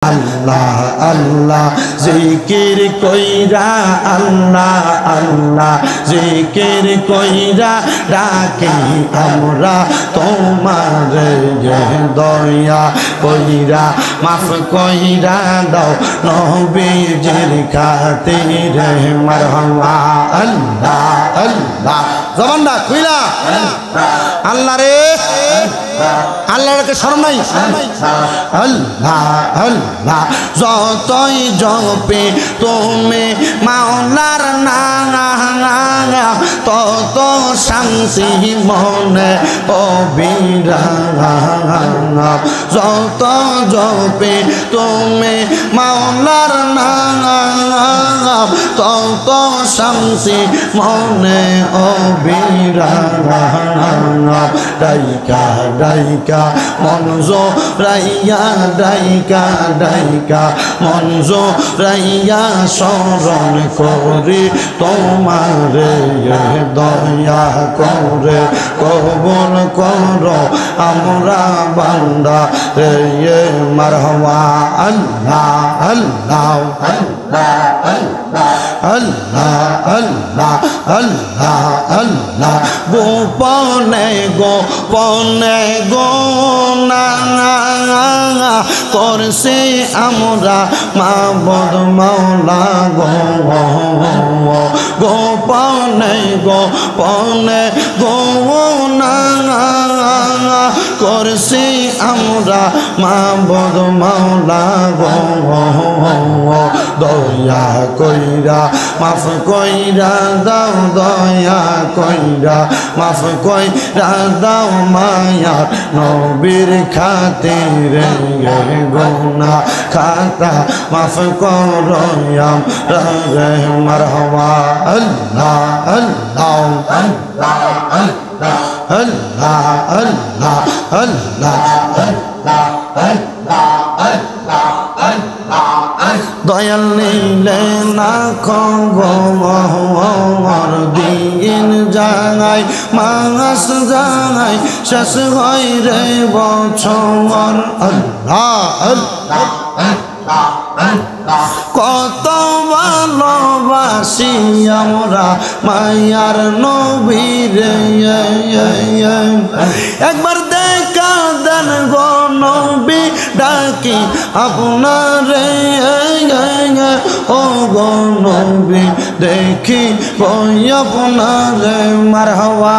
আল্লাহ আল্লাহ জিকির কইরা আল্লাহ আল্লাহ জিকির কইরা ডাকি আমরা তোমার দয়া কইরা মাফ কইরা দাও নবীজির খাতিরে মারহামা আল্লাহ আল্লাহ জবানটা কইলা আল্লাহ রে আল্লাহকে শরম নাই আল্লাহ আল্লাহ যতই জপে তুমি মাওলার নাম তত শান্তি মনে অবিরাম যত জপে তুমি মাওলার নাম তত শান্তি মনে অবিরাম ডাইকা ডাইকা মনজো রাইয়া ডাইকা ডাইকা মনজো রাইয়া শরণ করি তোমারে দয়া করে কবুল করো আমরা বান্দা রে মারহামা আল্লাহ আল্লাহ আল্লাহ আল্লাহ আল্লাহ আল্লাহ আল্লাহ গোপনে গোপনে গো না করছে আমরা মাবুদ মাওলা গো গোপনে গোপনে গো না করছে আমরা মাবুদ মাওলা গো দয়া কইরা মাফ কইরা দাও দয়া কইরা মাফ কইরা দাও মায়ার নবীর খাতিরে গুনাহ খাতা মাফ করো আমরা মারহামা আল্লাহ আল্লাহ আল্লাহ আল্লাহ আল্লাহ আল্লাহ আল্লাহ দয়াল নিলে না খবর দিন যায় মাস যায় শেষ হয় রে বছর আল্লাহ আল্লাহ কত ভালোবাসি আমরা মায়ার নবীরে একবার দেখা দেন গো নবী ডাকি আপনারে ও গো নবী দেখি আপনারে মারহাবা।